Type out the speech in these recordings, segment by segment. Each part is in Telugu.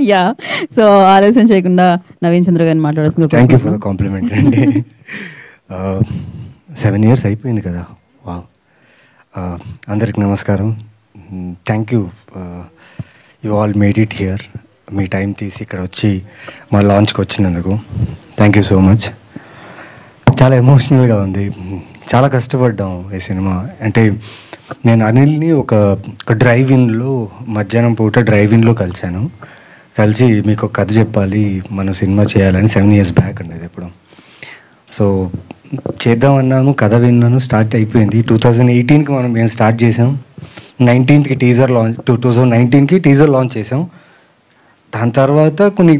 యా సో ఆలస్యం చేయకుండా నవీన్ చంద్ర గారిని మాట్లాడాల్సింది. Thank you for the compliment అండి. 7 years అయిపోయింది కదా. వావ్. అందరికి నమస్కారం. Thank you, you all made it here. మీ టైం తీసి ఇక్కడ వచ్చి మా లాంచ్కి వచ్చినందుకు థ్యాంక్ యూ సో మచ్. చాలా ఎమోషనల్గా ఉంది. చాలా కష్టపడ్డాం ఈ సినిమా. అంటే నేను అనిల్ని ఒక డ్రైవ్ ఇన్లో మధ్యాహ్నం పూట డ్రైవ్ ఇన్లో కలిసి మీకు ఒక కథ చెప్పాలి, మనం సినిమా చేయాలని 7 years బ్యాక్ అండి అది ఎప్పుడు. సో చేద్దామన్నాను, కథ విన్నాను, స్టార్ట్ అయిపోయింది. 2018కి మేము స్టార్ట్ చేసాం. 19కి టీజర్ లాంచ్, 2019కి టీజర్ లాంచ్ చేసాం. దాని తర్వాత కొన్ని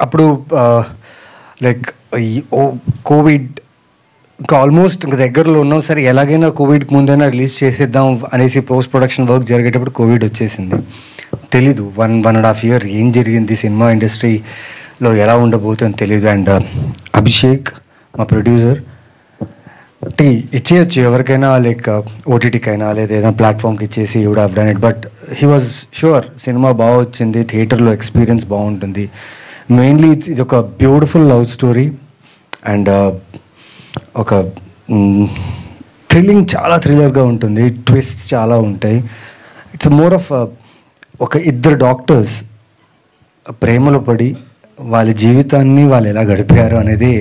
అప్పుడు లైక్ కోవిడ్ ఇంకా ఆల్మోస్ట్ ఇంకా దగ్గరలో ఉన్నాం. సరే ఎలాగైనా కోవిడ్కి ముందైనా రిలీజ్ చేసేద్దాం అనేసి పోస్ట్ ప్రొడక్షన్ వర్క్ జరిగేటప్పుడు కోవిడ్ వచ్చేసింది. తెలీదు 1.5 year ఏం జరిగింది సినిమా ఇండస్ట్రీలో, ఎలా ఉండబోతుందని తెలీదు. అండ్ అభిషేక్ మా ప్రొడ్యూసర్ ఇచ్చేయచ్చు ఎవరికైనా, లైక్ ఓటీటీకైనా లేదా ఏదైనా ప్లాట్ఫామ్కి ఇచ్చేసి would have done it. But he was sure cinema బాగా వచ్చింది, థియేటర్లో ఎక్స్పీరియన్స్ బాగుంటుంది. మెయిన్లీ ఇది ఒక బ్యూటిఫుల్ లవ్ స్టోరీ అండ్ ఒక థ్రిల్లింగ్, చాలా థ్రిల్లర్గా ఉంటుంది. ట్విస్ట్ చాలా ఉంటాయి. ఇట్స్ మోర్ ఆఫ్ ఒక ఇద్దరు డాక్టర్స్ ప్రేమలో పడి వాళ్ళ జీవితాన్ని వాళ్ళు ఎలా గడిపారు అనేది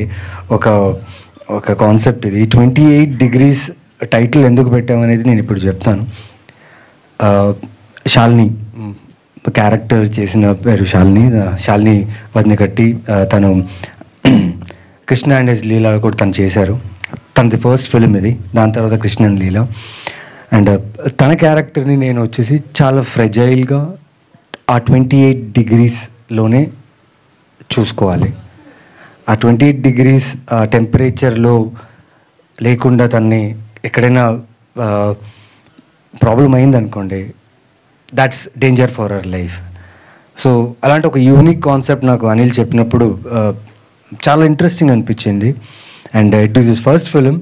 ఒక కాన్సెప్ట్. ఇది 28 degrees టైటిల్ ఎందుకు పెట్టామనేది నేను ఇప్పుడు చెప్తాను. శాలిని క్యారెక్టర్ చేసిన పేరు శాలిని వదినకట్టి. తను కృష్ణ అండ్ హిస్ లీలా కూడా తను చేశారు. తనది ఫస్ట్ ఫిలిం ఇది. దాని తర్వాత కృష్ణ అండ్ లీలా. అండ్ తన క్యారెక్టర్ని నేను వచ్చేసి చాలా ఫ్రెజైల్గా ఆ 28 degreesలోనే చూసుకోవాలి. ఆ 28 degrees టెంపరేచర్లో లేకుండా తన్ని ఎక్కడైనా ప్రాబ్లం అయిందనుకోండి, that's danger for our life. So అలాంటి ఒక యూనిక్ కాన్సెప్ట్ నాకు అనిల్ చెప్పినప్పుడు చాలా ఇంట్రెస్టింగ్ అనిపించింది. And it is his first film.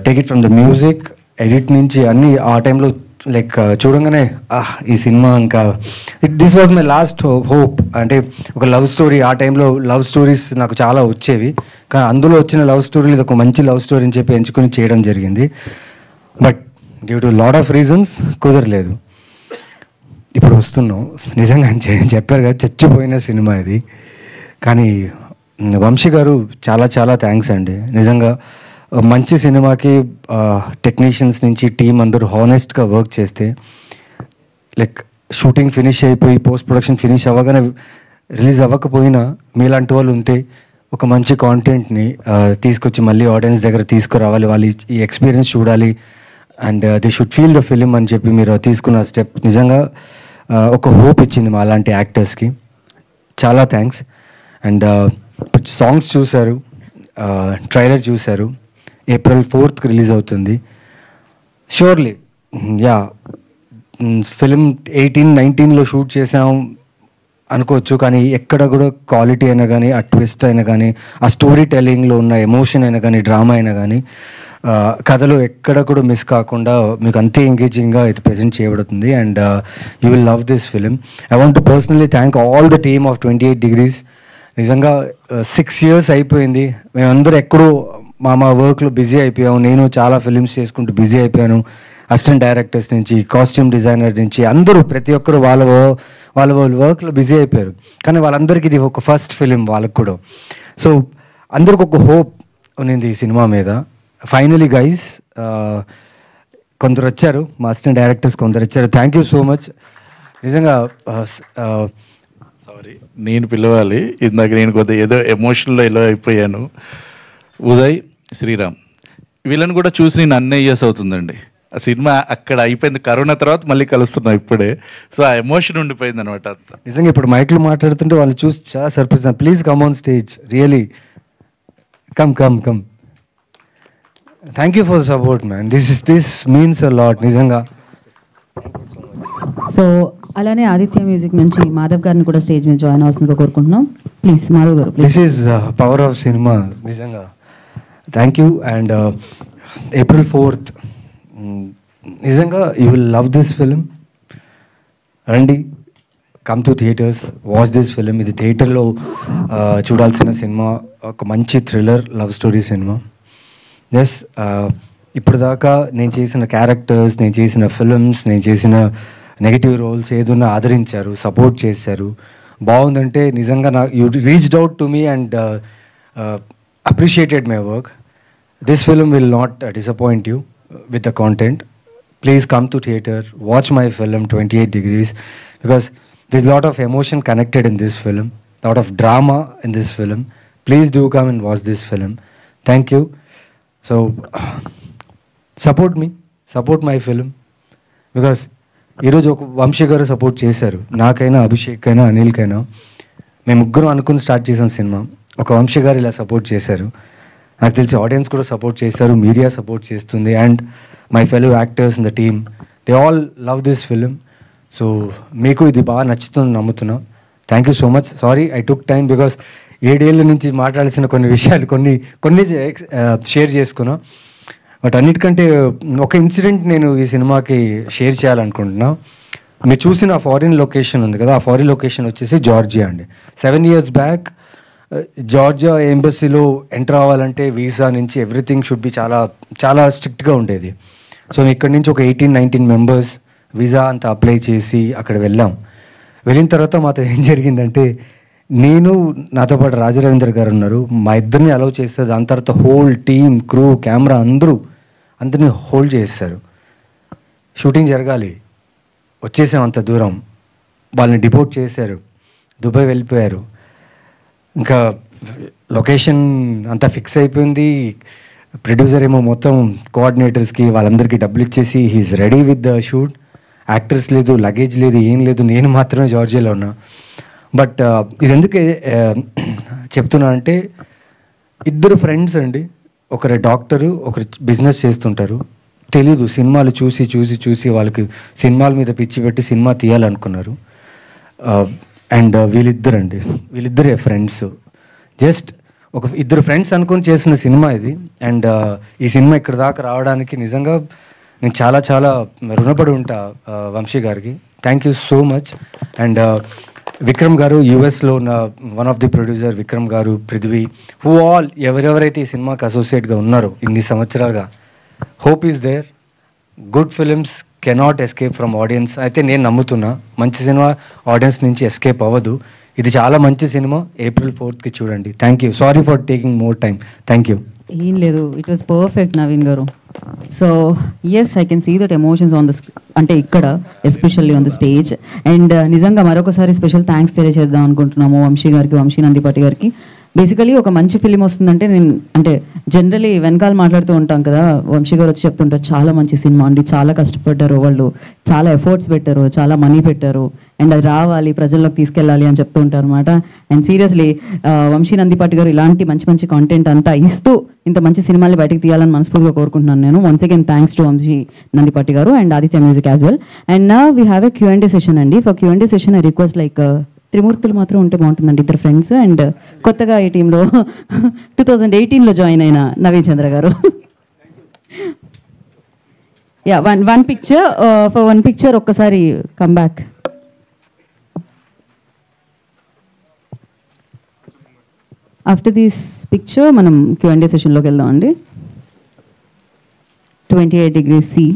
Take it from the music, edit నుంచి అన్నీ ఆ టైంలో లైక్ చూడంగానే ఈ సినిమా ఇంకా this was my last hope. అంటే ఒక లవ్ స్టోరీ, ఆ టైంలో లవ్ స్టోరీస్ నాకు చాలా వచ్చేవి, కానీ అందులో వచ్చిన లవ్ స్టోరీలు ఇది ఒక మంచి లవ్ స్టోరీ అని చెప్పి ఎంచుకొని చేయడం జరిగింది. But due to lot of reasons కుదరలేదు. ఇప్పుడు వస్తున్నాం. నిజంగా చెప్పారు కదా, చచ్చిపోయిన సినిమా ఇది. కానీ వంశీ గారు చాలా చాలా థ్యాంక్స్ అండి. నిజంగా మంచి సినిమాకి టెక్నీషియన్స్ నుంచి టీం అందరూ హానెస్ట్గా వర్క్ చేస్తే, లైక్ షూటింగ్ ఫినిష్ అయిపోయి పోస్ట్ ప్రొడక్షన్ ఫినిష్ అవ్వగానే రిలీజ్ అవ్వకపోయినా మీలాంటి వాళ్ళు ఉంటే ఒక మంచి కాంటెంట్ని తీసుకొచ్చి మళ్ళీ ఆడియన్స్ దగ్గర తీసుకురావాలి, వాళ్ళు ఈ ఎక్స్పీరియన్స్ చూడాలి and they should feel the film అని చెప్పి మీరు తీసుకున్న స్టెప్ నిజంగా ఒక హోప్ ఇచ్చింది మా అలాంటి యాక్టర్స్కి. చాలా థ్యాంక్స్. అండ్ సాంగ్స్ చూశారు, ట్రైలర్ చూశారు. April 4th రిలీజ్ అవుతుంది. ష్యూర్లీ యా, ఫిలిం 18-19లో షూట్ చేసాం అనుకోవచ్చు, కానీ ఎక్కడ కూడా క్వాలిటీ అయినా కానీ, ఆ ట్విస్ట్ అయినా కానీ, ఆ స్టోరీ టెల్లింగ్లో ఉన్న ఎమోషన్ అయినా కానీ, డ్రామా అయినా కానీ, కథలో ఎక్కడ కూడా మిస్ కాకుండా మీకు అంతే ఎంగేజింగ్గా ఇది ప్రజెంట్ చేయబడుతుంది. And you will love this film. I want to personally thank all the team of 28 degrees. నిజంగా 6 years అయిపోయింది. మేమందరూ ఎక్కడో మా వర్క్లో బిజీ అయిపోయాము. నేను చాలా ఫిలిమ్స్ చేసుకుంటూ బిజీ అయిపోయాను. అసిస్టెంట్ డైరెక్టర్స్ నుంచి, కాస్ట్యూమ్ డిజైనర్ నుంచి అందరూ ప్రతి ఒక్కరు వాళ్ళ వర్క్లో బిజీ అయిపోయారు. కానీ వాళ్ళందరికీ ఇది ఒక ఫస్ట్ ఫిలిం వాళ్ళకు కూడా. సో అందరికి ఒక హోప్ ఉన్నింది ఈ సినిమా మీద. ఫైనలీ గైస్, కొందరు వచ్చారు, మా అసిస్టెంట్ డైరెక్టర్స్ కొందరు వచ్చారు. Thank you so much. నిజంగా సారీ, నేను పిలవాలి. ఇందాక నేను కొద్దిగా ఏదో ఎమోషనల్లో ఎలా అయిపోయాను. ఉదయ్, శ్రీరామ్ వీళ్ళని కూడా చూసి నేను అన్ని ఇయర్స్ అవుతుందండి. ఆ సినిమా అక్కడ అయిపోయింది, కరోనా తర్వాత మళ్ళీ కలుస్తున్నాం ఇప్పుడే. సో ఆ ఎమోషన్ ఉండిపోయింది అనమాట అంతా. నిజంగా ఇప్పుడు మైక్లో మాట్లాడుతుంటే వాళ్ళు చూసి చాలా surprise. Please come on stage, really come. Thank you for support man. This means a lot నిజంగా. సో అలానే ఆదిత్య మ్యూజిక్ నుంచి మాధవ్ గారిని కూడా స్టేజ్ మీద జాయిన్ అవ్వాల్సిందిగా కోరుకుంటున్నాం. ప్లీజ్ మాధవ్ గారు. This is power of cinema నిజంగా. Thank you. And April 4th నిజంగా you will love this film. రండి, come to theatres, watch this film. ఇది థియేటర్లో చూడాల్సిన సినిమా, ఒక మంచి thriller love story cinema. Yes, ఇప్పుడు దాకా నేను చేసిన క్యారెక్టర్స్, నేను చేసిన ఫిల్మ్స్, నేను చేసిన నెగిటివ్ రోల్స్ ఏదున్నా ఆదరించారు, సపోర్ట్ చేశారు. బాగుందంటే నిజంగా you reached out to me and appreciated my work. This film will not disappoint you with the content. Please come to theatre, watch my film 28 Degrees, because there's a lot of emotion connected in this film, a lot of drama in this film. Please do come and watch this film. Thank you. So, support me, support my film, because ఈరోజు ఒక వంశీ గారు సపోర్ట్ చేశారు, నాకైనా, అభిషేక్ అయినా, అనిల్కైనా. మేము ముగ్గురు అనుకుని స్టార్ట్ చేసాం సినిమా, ఒక వంశీ గారు ఇలా సపోర్ట్ చేశారు. నాకు తెలిసి ఆడియన్స్ కూడా సపోర్ట్ చేశారు, మీడియా సపోర్ట్ చేస్తుంది, and my fellow actors in the team, they all love this film. So మీకు ఇది బాగా నచ్చుతుందని నమ్ముతున్నా. Thank you so much. Sorry I took time, because 7 ఏళ్ళ నుంచి మాట్లాడాల్సిన కొన్ని విషయాలు కొన్ని షేర్ చేసుకున్నా. బట్ అన్నిటికంటే ఒక ఇన్సిడెంట్ నేను ఈ సినిమాకి షేర్ చేయాలనుకుంటున్నా. మీరు చూసిన ఫారిన్ లొకేషన్ ఉంది కదా, ఆ ఫారిన్ లొకేషన్ వచ్చేసి జార్జియా అండి. 7 years బ్యాక్ జార్జియా ఎంబసీలో ఎంటర్ అవ్వాలంటే వీసా నుంచి ఎవ్రీథింగ్ షుడ్ బి చాలా చాలా స్ట్రిక్ట్గా ఉండేది. సో ఇక్కడి నుంచి ఒక 18-19 మెంబర్స్ వీసా అంతా అప్లై చేసి అక్కడ వెళ్ళిన తర్వాత మాతో ఏం జరిగిందంటే, నేను నాతో పాటు రాజరవీంద్ర గారు ఉన్నారు, మా ఇద్దరిని అలౌ చేస్తే దాని తర్వాత హోల్ టీమ్, క్రూ, కెమెరా అందరినీ హోల్డ్ చేస్తారు. షూటింగ్ జరగాలి, వచ్చేసాం అంత దూరం, వాళ్ళని డిపోర్ట్ చేశారు, దుబాయ్ వెళ్ళిపోయారు. ఇంకా లొకేషన్ అంతా ఫిక్స్ అయిపోయింది. ప్రొడ్యూసర్ ఏమో మొత్తం కోఆర్డినేటర్స్కి వాళ్ళందరికీ డబ్బులు ఇచ్చేసి he's ready with the shoot. Actors లేదు, లగేజ్ లేదు, ఏం లేదు, నేను మాత్రమే జార్జియాలో ఉన్నా. బట్ ఇది ఎందుకు చెప్తున్నా అంటే, ఇద్దరు ఫ్రెండ్స్ అండి, ఒకరు డాక్టరు, ఒకరు బిజినెస్ చేస్తుంటారు. తెలీదు, సినిమాలు చూసి వాళ్ళకి సినిమాల మీద పిచ్చి పెట్టి సినిమా తీయాలనుకున్నారు. అండ్ వీళ్ళిద్దరే ఫ్రెండ్స్, జస్ట్ ఒక ఇద్దరు ఫ్రెండ్స్ అనుకొని చేసిన సినిమా ఇది. అండ్ ఈ సినిమా ఇక్కడ దాకా రావడానికి నిజంగా నేను చాలా చాలా రుణపడి ఉంటా వంశీ గారికి. Thank you so much. And Vikram గారు, యూఎస్లో ఉన్న one of the producer Vikram గారు, పృథ్వీ, హూ ఆల్ ఎవరెవరైతే ఈ సినిమాకి అసోసియేట్గా ఉన్నారో ఇన్ని సంవత్సరాలుగా, hope is there. Good films cannot escape from audience. అయితే నేను నమ్ముతున్నా, మంచి సినిమా ఆడియన్స్ నుంచి ఎస్కేప్ అవ్వదు. ఇది చాలా మంచి సినిమా. April 4th చూడండి. Thank you. Sorry for taking more time. Thank you. ఏం లేదు, it was perfect Naveen garu. So yes, I can see that emotions on the అంటే ఇక్కడ especially on the stage. And నిజంగా మరొకసారి స్పెషల్ థ్యాంక్స్ తెలియజేద్దాం అనుకుంటున్నాము వంశీ గారికి, వంశీ నందిపాటి గారికి. బేసికలీ ఒక మంచి ఫిలిం వస్తుందంటే నేను అంటే జనరలీ వెనకాల మాట్లాడుతూ ఉంటాం కదా, వంశీ గారు వచ్చి చెప్తుంటారు చాలా మంచి సినిమా అండి, చాలా కష్టపడ్డారు వాళ్ళు, చాలా ఎఫర్ట్స్ పెట్టారు, చాలా మనీ పెట్టారు, అండ్ అది రావాలి, ప్రజల్లోకి తీసుకెళ్ళాలి అని చెప్తూ ఉంటారు అనమాట. అండ్ సీరియస్లీ వంశీ నందిపాటి గారు ఇలాంటి మంచి మంచి కాంటెంట్ అంతా ఇస్తూ ఇంత మంచి సినిమాలు బయటకు తీయాలని మనస్ఫూర్తిగా కోరుకుంటున్నాను నేను. Once again thanks to Vamsi Nandipati గారు and Aditya music as well. And నా we have a Q&A session అండి. For Q&A session I request like త్రిమూర్తులు మాత్రం ఉంటే బాగుంటుందండి, ఇద్దరు ఫ్రెండ్స్. అండ్ కొత్తగా ఈ టీంలో 2018లో జాయిన్ అయిన నవీన్ చంద్ర గారు. Yeah, one picture for one picture ఒక్కసారి come back. After this picture మనం Q&A సెషన్లోకి వెళ్దామండి. 28 degrees C.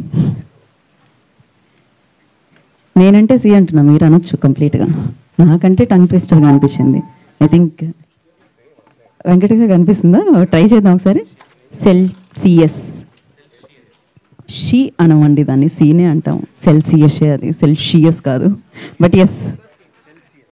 నేనంటే సి అంటున్నా, మీరు అనొచ్చు కంప్లీట్గా. నాకంటే టంగ్ ట్విస్టర్గా అనిపించింది. ఐ థింక్ వెంకటగా కనిపిస్తుందా? ట్రై చేద్దాం ఒకసారి. సెల్సియస్. షీ అనమండి, దాన్ని సీనే అంటాం. సెల్సియస్, అది సెల్సియస్ కాదు. But yes,